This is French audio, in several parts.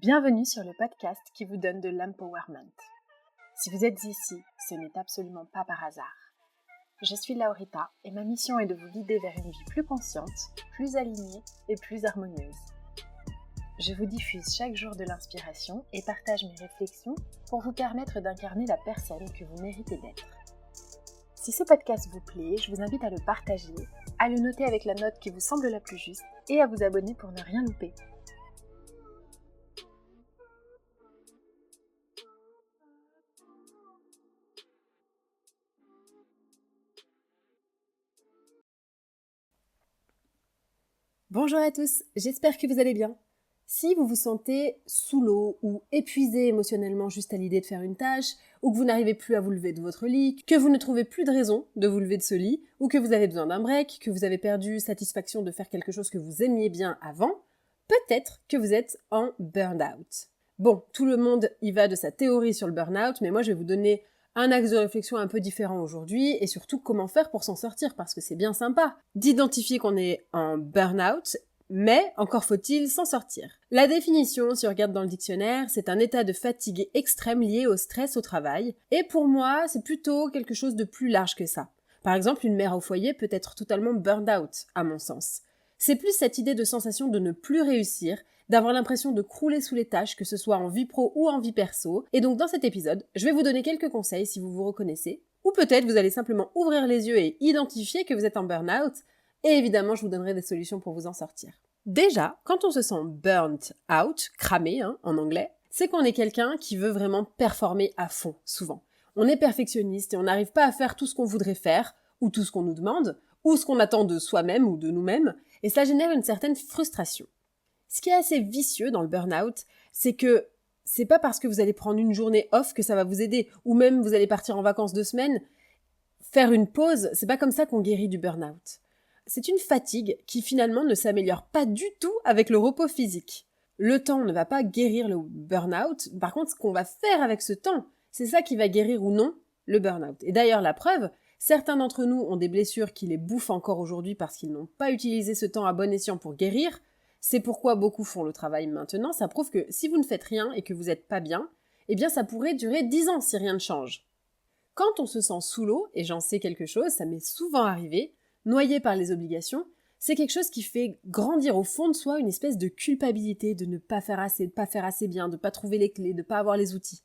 Bienvenue sur le podcast qui vous donne de l'empowerment. Si vous êtes ici, ce n'est absolument pas par hasard. Je suis Laurita et ma mission est de vous guider vers une vie plus consciente, plus alignée et plus harmonieuse. Je vous diffuse chaque jour de l'inspiration et partage mes réflexions pour vous permettre d'incarner la personne que vous méritez d'être. Si ce podcast vous plaît, je vous invite à le partager, à le noter avec la note qui vous semble la plus juste et à vous abonner pour ne rien louper. Bonjour à tous, j'espère que vous allez bien. Si vous vous sentez sous l'eau ou épuisé émotionnellement juste à l'idée de faire une tâche, ou que vous n'arrivez plus à vous lever de votre lit, que vous ne trouvez plus de raison de vous lever de ce lit, ou que vous avez besoin d'un break, que vous avez perdu satisfaction de faire quelque chose que vous aimiez bien avant, peut-être que vous êtes en burn-out. Bon, tout le monde y va de sa théorie sur le burn-out, mais moi je vais vous donner un axe de réflexion un peu différent aujourd'hui, et surtout comment faire pour s'en sortir, parce que c'est bien sympa d'identifier qu'on est en burn-out, mais encore faut-il s'en sortir. La définition, si on regarde dans le dictionnaire, c'est un état de fatigue extrême lié au stress au travail, et pour moi, c'est plutôt quelque chose de plus large que ça. Par exemple, une mère au foyer peut être totalement burn-out, à mon sens. C'est plus cette idée de sensation de ne plus réussir, d'avoir l'impression de crouler sous les tâches, que ce soit en vie pro ou en vie perso. Et donc dans cet épisode, je vais vous donner quelques conseils si vous vous reconnaissez, ou peut-être vous allez simplement ouvrir les yeux et identifier que vous êtes en burn-out, et évidemment je vous donnerai des solutions pour vous en sortir. Déjà, quand on se sent burnt out, cramé en anglais, c'est qu'on est quelqu'un qui veut vraiment performer à fond, souvent. On est perfectionniste et on n'arrive pas à faire tout ce qu'on voudrait faire, ou tout ce qu'on nous demande, ou ce qu'on attend de soi-même ou de nous-mêmes, et ça génère une certaine frustration. Ce qui est assez vicieux dans le burn-out, c'est que c'est pas parce que vous allez prendre une journée off que ça va vous aider, ou même vous allez partir en vacances 2 semaines. Faire une pause, c'est pas comme ça qu'on guérit du burn-out. C'est une fatigue qui finalement ne s'améliore pas du tout avec le repos physique. Le temps ne va pas guérir le burn-out, par contre ce qu'on va faire avec ce temps, c'est ça qui va guérir ou non le burn-out. Et d'ailleurs la preuve, certains d'entre nous ont des blessures qui les bouffent encore aujourd'hui parce qu'ils n'ont pas utilisé ce temps à bon escient pour guérir. C'est pourquoi beaucoup font le travail maintenant. Ça prouve que si vous ne faites rien et que vous n'êtes pas bien, eh bien ça pourrait durer 10 ans si rien ne change. Quand on se sent sous l'eau, et j'en sais quelque chose, ça m'est souvent arrivé, noyé par les obligations, c'est quelque chose qui fait grandir au fond de soi une espèce de culpabilité de ne pas faire assez, de pas faire assez bien, de pas trouver les clés, de pas avoir les outils.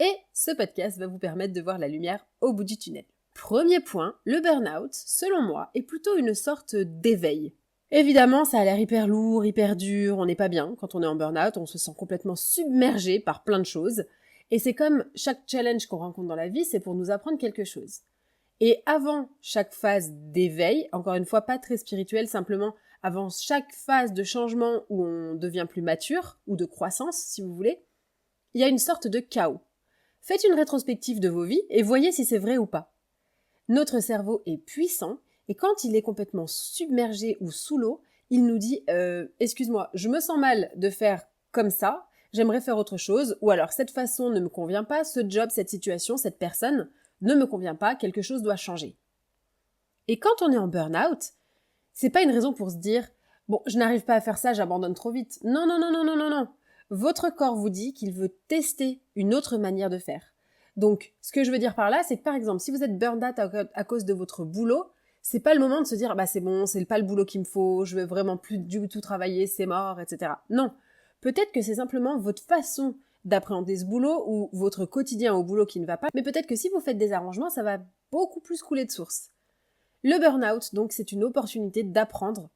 Et ce podcast va vous permettre de voir la lumière au bout du tunnel. Premier point, le burn-out, selon moi, est plutôt une sorte d'éveil. Évidemment, ça a l'air hyper lourd, hyper dur, on n'est pas bien. Quand on est en burn-out, on se sent complètement submergé par plein de choses. Et c'est comme chaque challenge qu'on rencontre dans la vie, c'est pour nous apprendre quelque chose. Et avant chaque phase d'éveil, encore une fois pas très spirituelle, simplement avant chaque phase de changement où on devient plus mature, ou de croissance si vous voulez, il y a une sorte de chaos. Faites une rétrospective de vos vies et voyez si c'est vrai ou pas. Notre cerveau est puissant, et quand il est complètement submergé ou sous l'eau, il nous dit « Excuse-moi, je me sens mal de faire comme ça, j'aimerais faire autre chose, ou alors cette façon ne me convient pas, ce job, cette situation, cette personne ne me convient pas, quelque chose doit changer. » Et quand on est en burn-out, c'est pas une raison pour se dire « Bon, je n'arrive pas à faire ça, j'abandonne trop vite. » Non, non, non, non, non, non, non. Votre corps vous dit qu'il veut tester une autre manière de faire. Donc, ce que je veux dire par là, c'est que par exemple, si vous êtes burned out à cause de votre boulot, c'est pas le moment de se dire « Bah c'est bon, c'est pas le boulot qu'il me faut, je vais vraiment plus du tout travailler, c'est mort, etc. » Non, peut-être que c'est simplement votre façon d'appréhender ce boulot ou votre quotidien au boulot qui ne va pas, mais peut-être que si vous faites des arrangements, ça va beaucoup plus couler de source. Le burn-out, donc, c'est une opportunité d'apprendre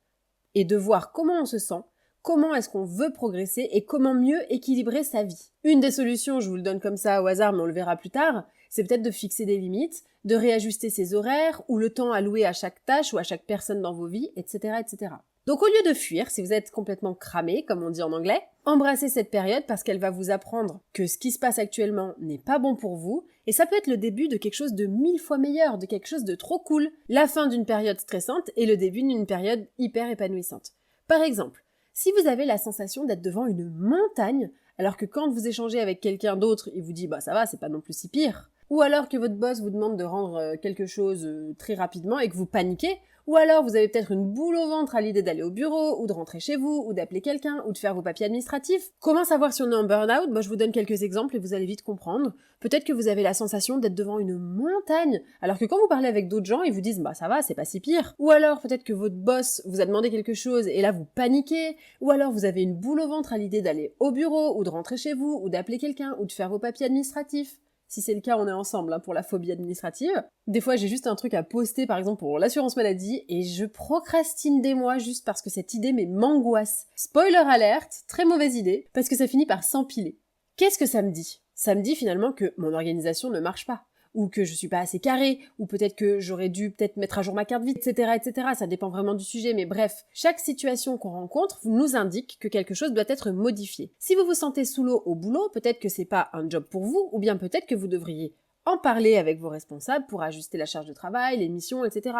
et de voir comment on se sent, comment est-ce qu'on veut progresser et comment mieux équilibrer sa vie. Une des solutions, je vous le donne comme ça au hasard, mais on le verra plus tard, c'est peut-être de fixer des limites, de réajuster ses horaires ou le temps alloué à chaque tâche ou à chaque personne dans vos vies, etc., etc. Donc au lieu de fuir, si vous êtes complètement cramé, comme on dit en anglais, embrassez cette période parce qu'elle va vous apprendre que ce qui se passe actuellement n'est pas bon pour vous, et ça peut être le début de quelque chose de 1000 fois meilleur, de quelque chose de trop cool, la fin d'une période stressante et le début d'une période hyper épanouissante. Par exemple, si vous avez la sensation d'être devant une montagne, alors que quand vous échangez avec quelqu'un d'autre, il vous dit « bah ça va, c'est pas non plus si pire », ou alors que votre boss vous demande de rendre quelque chose très rapidement et que vous paniquez, ou alors vous avez peut-être une boule au ventre à l'idée d'aller au bureau, ou de rentrer chez vous, ou d'appeler quelqu'un, ou de faire vos papiers administratifs. Comment savoir si on est en burn-out ? Je vous donne quelques exemples et vous allez vite comprendre. Peut-être que vous avez la sensation d'être devant une montagne, alors que quand vous parlez avec d'autres gens, ils vous disent « ça va, c'est pas si pire ». Ou alors peut-être que votre boss vous a demandé quelque chose et là vous paniquez, ou alors vous avez une boule au ventre à l'idée d'aller au bureau, ou de rentrer chez vous, ou d'appeler quelqu'un, ou de faire vos papiers administratifs. Si c'est le cas, on est ensemble pour la phobie administrative. Des fois, j'ai juste un truc à poster, par exemple, pour l'assurance maladie, et je procrastine des mois juste parce que cette idée m'angoisse. Spoiler alerte, très mauvaise idée, parce que ça finit par s'empiler. Qu'est-ce que ça me dit ? Ça me dit finalement que mon organisation ne marche pas, ou que je suis pas assez carrée, ou peut-être que j'aurais dû mettre à jour ma carte vie, etc., etc. Ça dépend vraiment du sujet, mais bref, chaque situation qu'on rencontre nous indique que quelque chose doit être modifié. Si vous vous sentez sous l'eau au boulot, peut-être que c'est pas un job pour vous, ou bien peut-être que vous devriez en parler avec vos responsables pour ajuster la charge de travail, les missions, etc.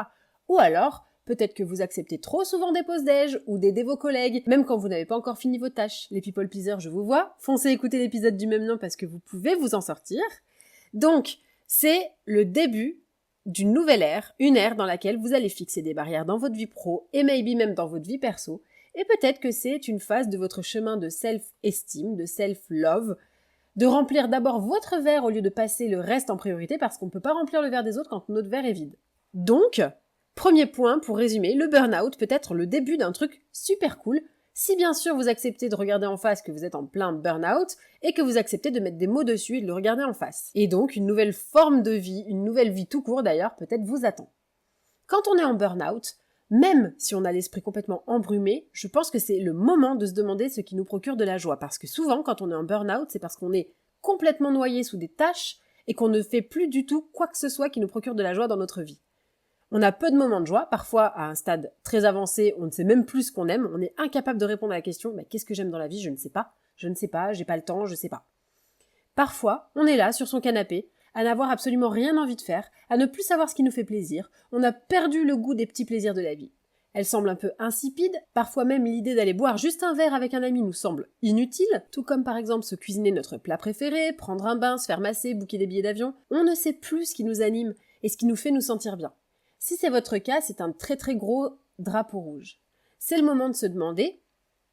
Ou alors, peut-être que vous acceptez trop souvent des pauses déj, ou d'aider vos collègues, même quand vous n'avez pas encore fini vos tâches. Les people pleasers, je vous vois. Foncez écouter l'épisode du même nom parce que vous pouvez vous en sortir. Donc, c'est le début d'une nouvelle ère, une ère dans laquelle vous allez fixer des barrières dans votre vie pro et maybe même dans votre vie perso. Et peut-être que c'est une phase de votre chemin de self-esteem, de self-love, de remplir d'abord votre verre au lieu de passer le reste en priorité parce qu'on ne peut pas remplir le verre des autres quand notre verre est vide. Donc, premier point pour résumer, le burn-out peut être le début d'un truc super cool, si bien sûr vous acceptez de regarder en face que vous êtes en plein burn-out et que vous acceptez de mettre des mots dessus et de le regarder en face. Et donc, une nouvelle forme de vie, une nouvelle vie tout court d'ailleurs, peut-être vous attend. Quand on est en burn-out, même si on a l'esprit complètement embrumé, je pense que c'est le moment de se demander ce qui nous procure de la joie. Parce que souvent, quand on est en burn-out, c'est parce qu'on est complètement noyé sous des tâches et qu'on ne fait plus du tout quoi que ce soit qui nous procure de la joie dans notre vie. On a peu de moments de joie, parfois à un stade très avancé, on ne sait même plus ce qu'on aime, on est incapable de répondre à la question « qu'est-ce que j'aime dans la vie ? Je ne sais pas, j'ai pas le temps, je sais pas ». Parfois, on est là, sur son canapé, à n'avoir absolument rien envie de faire, à ne plus savoir ce qui nous fait plaisir, on a perdu le goût des petits plaisirs de la vie. Elle semble un peu insipide, parfois même l'idée d'aller boire juste un verre avec un ami nous semble inutile, tout comme par exemple se cuisiner notre plat préféré, prendre un bain, se faire masser, booker des billets d'avion. On ne sait plus ce qui nous anime et ce qui nous fait nous sentir bien. Si c'est votre cas, c'est un très très gros drapeau rouge. C'est le moment de se demander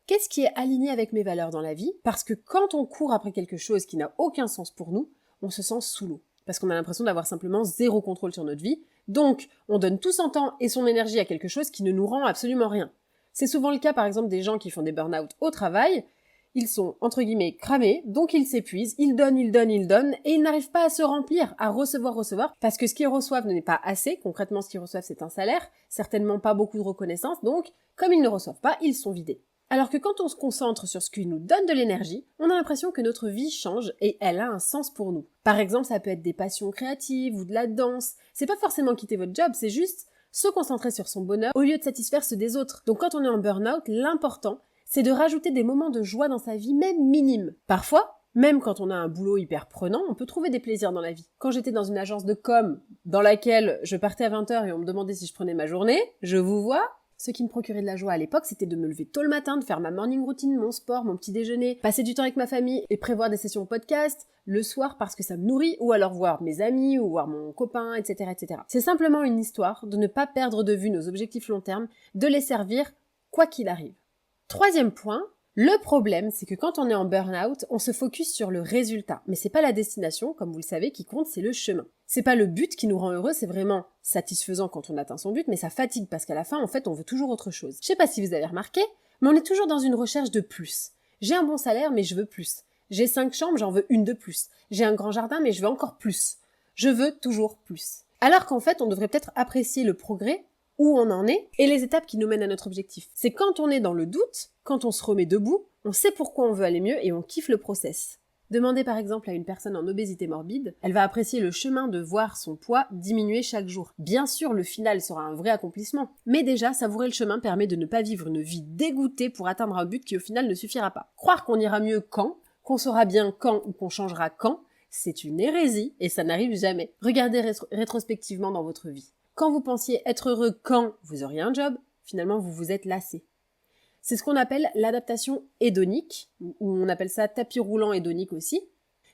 qu'est-ce qui est aligné avec mes valeurs dans la vie ? Parce que quand on court après quelque chose qui n'a aucun sens pour nous, on se sent sous l'eau. Parce qu'on a l'impression d'avoir simplement zéro contrôle sur notre vie. Donc, on donne tout son temps et son énergie à quelque chose qui ne nous rend absolument rien. C'est souvent le cas par exemple des gens qui font des burn-out au travail. Ils sont, entre guillemets, cramés, donc ils s'épuisent, ils donnent, et ils n'arrivent pas à se remplir, à recevoir, parce que ce qu'ils reçoivent n'est pas assez, concrètement ce qu'ils reçoivent c'est un salaire, certainement pas beaucoup de reconnaissance, donc, comme ils ne reçoivent pas, ils sont vidés. Alors que quand on se concentre sur ce qui nous donne de l'énergie, on a l'impression que notre vie change et elle a un sens pour nous. Par exemple, ça peut être des passions créatives ou de la danse, c'est pas forcément quitter votre job, c'est juste se concentrer sur son bonheur au lieu de satisfaire ceux des autres. Donc quand on est en burn-out, l'important, c'est de rajouter des moments de joie dans sa vie, même minimes. Parfois, même quand on a un boulot hyper prenant, on peut trouver des plaisirs dans la vie. Quand j'étais dans une agence de com, dans laquelle je partais à 20h et on me demandait si je prenais ma journée, je vous vois. Ce qui me procurait de la joie à l'époque, c'était de me lever tôt le matin, de faire ma morning routine, mon sport, mon petit déjeuner, passer du temps avec ma famille et prévoir des sessions podcast, le soir parce que ça me nourrit, ou alors voir mes amis, ou voir mon copain, etc., etc. C'est simplement une histoire de ne pas perdre de vue nos objectifs long terme, de les servir quoi qu'il arrive. Troisième point, le problème, c'est que quand on est en burn-out, on se focus sur le résultat. Mais c'est pas la destination, comme vous le savez, qui compte, c'est le chemin. C'est pas le but qui nous rend heureux, c'est vraiment satisfaisant quand on atteint son but, mais ça fatigue parce qu'à la fin, en fait, on veut toujours autre chose. Je sais pas si vous avez remarqué, mais on est toujours dans une recherche de plus. J'ai un bon salaire, mais je veux plus. J'ai 5 chambres, j'en veux une de plus. J'ai un grand jardin, mais je veux encore plus. Je veux toujours plus. Alors qu'en fait, on devrait peut-être apprécier le progrès, où on en est, et les étapes qui nous mènent à notre objectif. C'est quand on est dans le doute, quand on se remet debout, on sait pourquoi on veut aller mieux et on kiffe le process. Demandez par exemple à une personne en obésité morbide, elle va apprécier le chemin de voir son poids diminuer chaque jour. Bien sûr, le final sera un vrai accomplissement, mais déjà, savourer le chemin permet de ne pas vivre une vie dégoûtée pour atteindre un but qui au final ne suffira pas. Croire qu'on ira mieux quand, qu'on saura bien quand ou qu'on changera quand, c'est une hérésie et ça n'arrive jamais. Regardez rétrospectivement dans votre vie. Quand vous pensiez être heureux quand vous auriez un job, finalement vous vous êtes lassé. C'est ce qu'on appelle l'adaptation hédonique, ou on appelle ça tapis roulant hédonique aussi.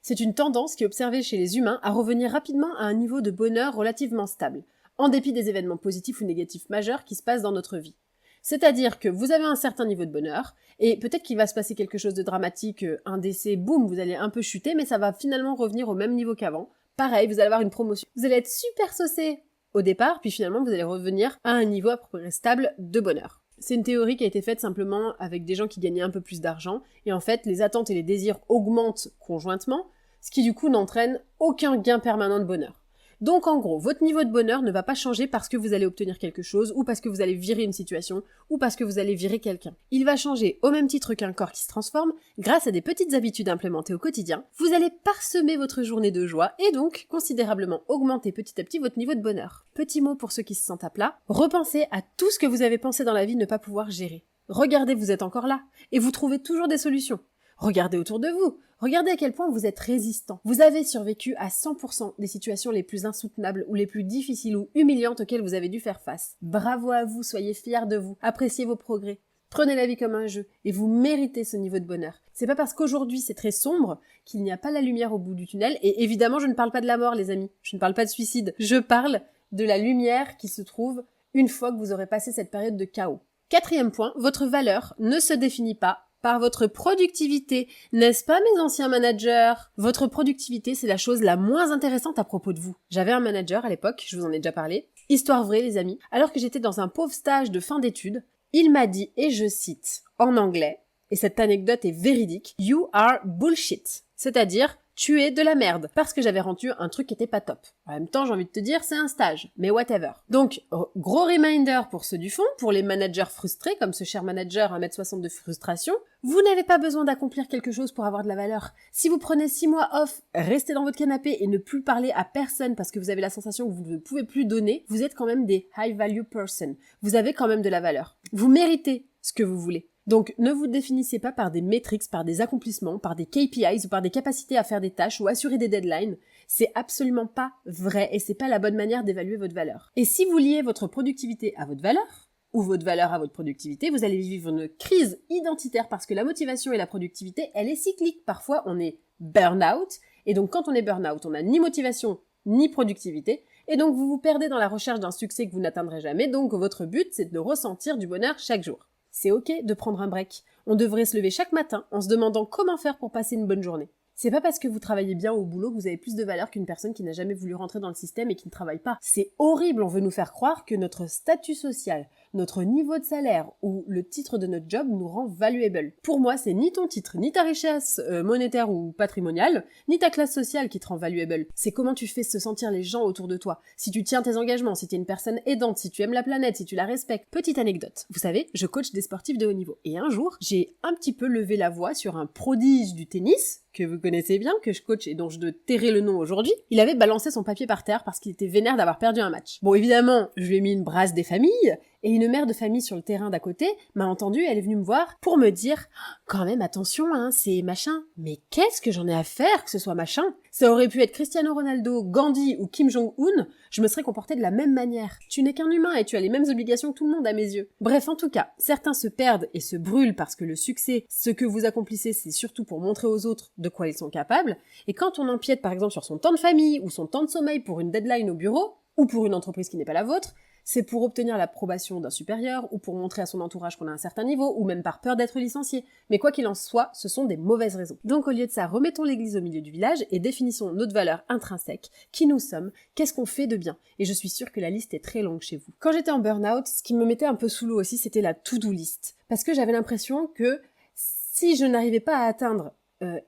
C'est une tendance qui est observée chez les humains à revenir rapidement à un niveau de bonheur relativement stable, en dépit des événements positifs ou négatifs majeurs qui se passent dans notre vie. C'est-à-dire que vous avez un certain niveau de bonheur, et peut-être qu'il va se passer quelque chose de dramatique, un décès, boum, vous allez un peu chuter, mais ça va finalement revenir au même niveau qu'avant. Pareil, vous allez avoir une promotion. Vous allez être super saucé au départ, puis finalement vous allez revenir à un niveau à peu près stable de bonheur. C'est une théorie qui a été faite simplement avec des gens qui gagnaient un peu plus d'argent, et en fait, les attentes et les désirs augmentent conjointement, ce qui du coup n'entraîne aucun gain permanent de bonheur. Donc en gros, votre niveau de bonheur ne va pas changer parce que vous allez obtenir quelque chose, ou parce que vous allez virer une situation, ou parce que vous allez virer quelqu'un. Il va changer au même titre qu'un corps qui se transforme, grâce à des petites habitudes implémentées au quotidien. Vous allez parsemer votre journée de joie, et donc considérablement augmenter petit à petit votre niveau de bonheur. Petit mot pour ceux qui se sentent à plat, repensez à tout ce que vous avez pensé dans la vie ne pas pouvoir gérer. Regardez, vous êtes encore là, et vous trouvez toujours des solutions. Regardez autour de vous. Regardez à quel point vous êtes résistant. Vous avez survécu à 100% des situations les plus insoutenables ou les plus difficiles ou humiliantes auxquelles vous avez dû faire face. Bravo à vous, soyez fiers de vous. Appréciez vos progrès. Prenez la vie comme un jeu et vous méritez ce niveau de bonheur. C'est pas parce qu'aujourd'hui c'est très sombre qu'il n'y a pas la lumière au bout du tunnel. Et évidemment, je ne parle pas de la mort, les amis. Je ne parle pas de suicide. Je parle de la lumière qui se trouve une fois que vous aurez passé cette période de chaos. 4e point, votre valeur ne se définit pas par votre productivité, n'est-ce pas mes anciens managers? Votre productivité, c'est la chose la moins intéressante à propos de vous. J'avais un manager à l'époque, je vous en ai déjà parlé, histoire vraie les amis, alors que j'étais dans un pauvre stage de fin d'études, il m'a dit, et je cite, en anglais, et cette anecdote est véridique, « You are bullshit », c'est-à-dire tu es de la merde, parce que j'avais rendu un truc qui était pas top. En même temps, j'ai envie de te dire, c'est un stage, mais whatever. Donc, gros reminder pour ceux du fond, pour les managers frustrés, comme ce cher manager 1m60 de frustration, vous n'avez pas besoin d'accomplir quelque chose pour avoir de la valeur. Si vous prenez 6 mois off, restez dans votre canapé et ne plus parler à personne parce que vous avez la sensation que vous ne pouvez plus donner, vous êtes quand même des high value person. Vous avez quand même de la valeur. Vous méritez ce que vous voulez. Donc, ne vous définissez pas par des métriques, par des accomplissements, par des KPIs ou par des capacités à faire des tâches ou assurer des deadlines. C'est absolument pas vrai et c'est pas la bonne manière d'évaluer votre valeur. Et si vous liez votre productivité à votre valeur, ou votre valeur à votre productivité, vous allez vivre une crise identitaire parce que la motivation et la productivité, elle est cyclique. Parfois, on est burn-out et donc quand on est burn-out, on n'a ni motivation ni productivité et donc vous vous perdez dans la recherche d'un succès que vous n'atteindrez jamais. Donc votre but, c'est de ressentir du bonheur chaque jour. C'est ok de prendre un break. On devrait se lever chaque matin en se demandant comment faire pour passer une bonne journée. C'est pas parce que vous travaillez bien au boulot que vous avez plus de valeur qu'une personne qui n'a jamais voulu rentrer dans le système et qui ne travaille pas. C'est horrible, on veut nous faire croire que notre statut social, notre niveau de salaire ou le titre de notre job nous rend valuable. Pour moi, c'est ni ton titre, ni ta richesse monétaire ou patrimoniale, ni ta classe sociale qui te rend valuable. C'est comment tu fais se sentir les gens autour de toi. Si tu tiens tes engagements, si tu es une personne aidante, si tu aimes la planète, si tu la respectes. Petite anecdote. Vous savez, je coach des sportifs de haut niveau. Et un jour, j'ai un petit peu levé la voix sur un prodige du tennis, que vous connaissez bien, que je coach et dont je dois tairai le nom aujourd'hui. Il avait balancé son papier par terre parce qu'il était vénère d'avoir perdu un match. Bon, évidemment, je lui ai mis une brasse des familles, et une mère de famille sur le terrain d'à côté m'a entendu, elle est venue me voir pour me dire « Quand même, attention, hein, c'est machin. » Mais qu'est-ce que j'en ai à faire que ce soit machin? Ça aurait pu être Cristiano Ronaldo, Gandhi ou Kim Jong-un, je me serais comportée de la même manière. Tu n'es qu'un humain et tu as les mêmes obligations que tout le monde à mes yeux. Bref, en tout cas, certains se perdent et se brûlent parce que le succès, ce que vous accomplissez, c'est surtout pour montrer aux autres de quoi ils sont capables. Et quand on empiète par exemple sur son temps de famille ou son temps de sommeil pour une deadline au bureau, ou pour une entreprise qui n'est pas la vôtre, c'est pour obtenir l'approbation d'un supérieur, ou pour montrer à son entourage qu'on a un certain niveau, ou même par peur d'être licencié. Mais quoi qu'il en soit, ce sont des mauvaises raisons. Donc au lieu de ça, remettons l'église au milieu du village et définissons notre valeur intrinsèque, qui nous sommes, qu'est-ce qu'on fait de bien. Et je suis sûre que la liste est très longue chez vous. Quand j'étais en burn-out, ce qui me mettait un peu sous l'eau aussi, c'était la to-do list. Parce que j'avais l'impression que si je n'arrivais pas à atteindre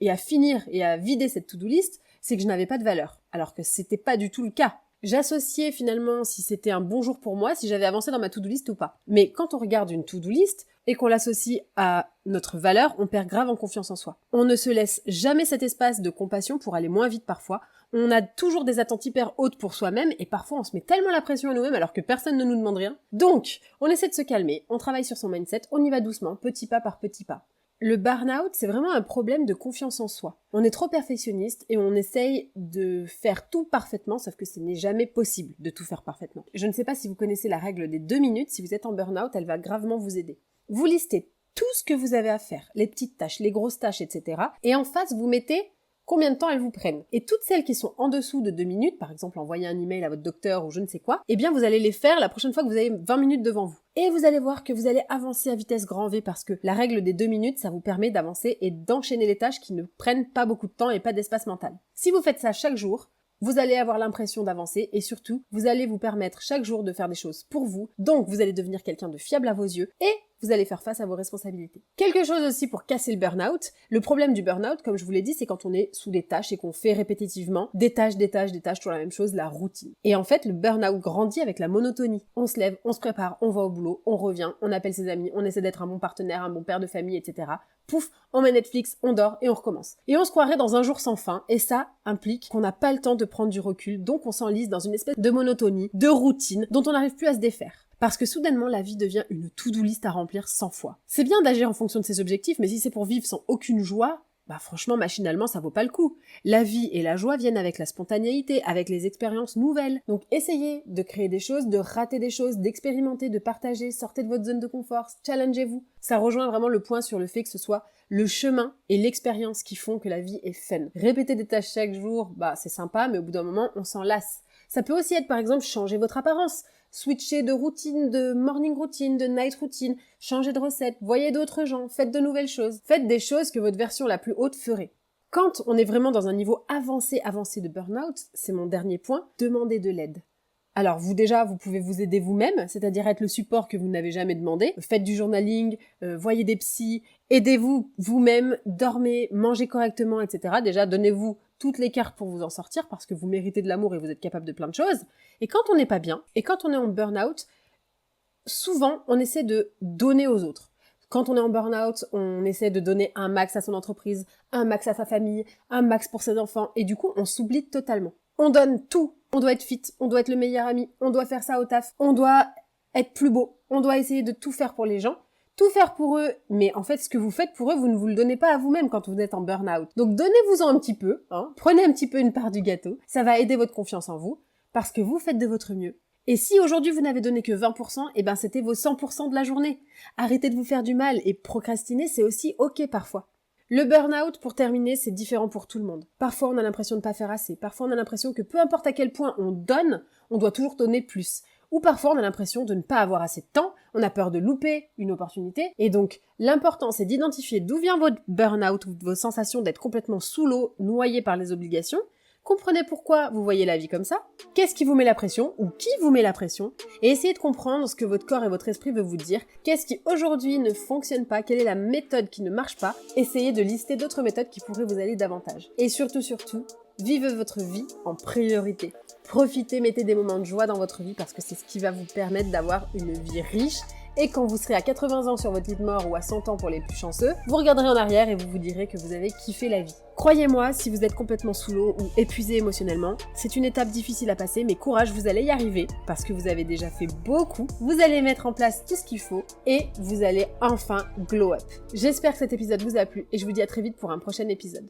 et à finir et à vider cette to-do list, c'est que je n'avais pas de valeur. Alors que c'était pas du tout le cas. J'associais finalement si c'était un bon jour pour moi, si j'avais avancé dans ma to-do list ou pas. Mais quand on regarde une to-do list et qu'on l'associe à notre valeur, on perd grave en confiance en soi. On ne se laisse jamais cet espace de compassion pour aller moins vite parfois. On a toujours des attentes hyper hautes pour soi-même et parfois on se met tellement la pression à nous-mêmes alors que personne ne nous demande rien. Donc, on essaie de se calmer, on travaille sur son mindset, on y va doucement, petit pas par petit pas. Le burn-out, c'est vraiment un problème de confiance en soi. On est trop perfectionniste et on essaye de faire tout parfaitement, sauf que ce n'est jamais possible de tout faire parfaitement. Je ne sais pas si vous connaissez la règle des 2 minutes, si vous êtes en burn-out, elle va gravement vous aider. Vous listez tout ce que vous avez à faire, les petites tâches, les grosses tâches, etc. Et en face, vous mettez combien de temps elles vous prennent. Et toutes celles qui sont en dessous de 2 minutes, par exemple envoyer un email à votre docteur ou je ne sais quoi, eh bien vous allez les faire la prochaine fois que vous avez 20 minutes devant vous. Et vous allez voir que vous allez avancer à vitesse grand V parce que la règle des 2 minutes, ça vous permet d'avancer et d'enchaîner les tâches qui ne prennent pas beaucoup de temps et pas d'espace mental. Si vous faites ça chaque jour, vous allez avoir l'impression d'avancer et surtout, vous allez vous permettre chaque jour de faire des choses pour vous, donc vous allez devenir quelqu'un de fiable à vos yeux et vous allez faire face à vos responsabilités. Quelque chose aussi pour casser le burn-out. Le problème du burn-out, comme je vous l'ai dit, c'est quand on est sous des tâches et qu'on fait répétitivement des tâches, toujours la même chose, la routine. Et en fait, le burn-out grandit avec la monotonie. On se lève, on se prépare, on va au boulot, on revient, on appelle ses amis, on essaie d'être un bon partenaire, un bon père de famille, etc. Pouf, on met Netflix, on dort et on recommence. Et on se croirait dans un jour sans fin, et ça implique qu'on n'a pas le temps de prendre du recul, donc on s'enlise dans une espèce de monotonie, de routine, dont on n'arrive plus à se défaire. Parce que soudainement, la vie devient une to-do list à remplir 100 fois. C'est bien d'agir en fonction de ses objectifs, mais si c'est pour vivre sans aucune joie, franchement, machinalement, ça vaut pas le coup. La vie et la joie viennent avec la spontanéité, avec les expériences nouvelles. Donc essayez de créer des choses, de rater des choses, d'expérimenter, de partager, sortez de votre zone de confort, challengez-vous. Ça rejoint vraiment le point sur le fait que ce soit le chemin et l'expérience qui font que la vie est fun. Répéter des tâches chaque jour, c'est sympa, mais au bout d'un moment, on s'en lasse. Ça peut aussi être par exemple changer votre apparence. Switcher de routine, de morning routine, de night routine, changer de recette, voyez d'autres gens, faites de nouvelles choses. Faites des choses que votre version la plus haute ferait. Quand on est vraiment dans un niveau avancé de burn-out, c'est mon dernier point, demandez de l'aide. Alors vous pouvez vous aider vous-même, c'est-à-dire être le support que vous n'avez jamais demandé. Faites du journaling, voyez des psys, aidez-vous vous-même, dormez, mangez correctement, etc. Déjà, donnez-vous toutes les cartes pour vous en sortir parce que vous méritez de l'amour et vous êtes capable de plein de choses. Et quand on n'est pas bien, et quand on est en burn-out, souvent on essaie de donner aux autres. Quand on est en burn-out, on essaie de donner un max à son entreprise, un max à sa famille, un max pour ses enfants, et du coup on s'oublie totalement. On donne tout. On doit être fit, on doit être le meilleur ami, on doit faire ça au taf, on doit être plus beau, on doit essayer de tout faire pour les gens, tout faire pour eux, mais en fait ce que vous faites pour eux, vous ne vous le donnez pas à vous-même quand vous êtes en burn-out. Donc donnez-vous-en un petit peu, prenez un petit peu une part du gâteau, ça va aider votre confiance en vous, parce que vous faites de votre mieux. Et si aujourd'hui vous n'avez donné que 20%, c'était vos 100% de la journée. Arrêtez de vous faire du mal et procrastiner, c'est aussi ok parfois. Le burn-out, pour terminer, c'est différent pour tout le monde. Parfois, on a l'impression de ne pas faire assez. Parfois, on a l'impression que peu importe à quel point on donne, on doit toujours donner plus. Ou parfois, on a l'impression de ne pas avoir assez de temps, on a peur de louper une opportunité. Et donc, l'important, c'est d'identifier d'où vient votre burn-out ou vos sensations d'être complètement sous l'eau, noyé par les obligations. Comprenez pourquoi vous voyez la vie comme ça, qu'est-ce qui vous met la pression ou qui vous met la pression, et essayez de comprendre ce que votre corps et votre esprit veulent vous dire, qu'est-ce qui aujourd'hui ne fonctionne pas, quelle est la méthode qui ne marche pas, essayez de lister d'autres méthodes qui pourraient vous aller davantage. Et surtout, vivez votre vie en priorité. Profitez, mettez des moments de joie dans votre vie parce que c'est ce qui va vous permettre d'avoir une vie riche. Et quand vous serez à 80 ans sur votre lit de mort ou à 100 ans pour les plus chanceux, vous regarderez en arrière et vous vous direz que vous avez kiffé la vie. Croyez-moi, si vous êtes complètement sous l'eau ou épuisé émotionnellement, c'est une étape difficile à passer, mais courage, vous allez y arriver, parce que vous avez déjà fait beaucoup, vous allez mettre en place tout ce qu'il faut, et vous allez enfin glow up. J'espère que cet épisode vous a plu, et je vous dis à très vite pour un prochain épisode.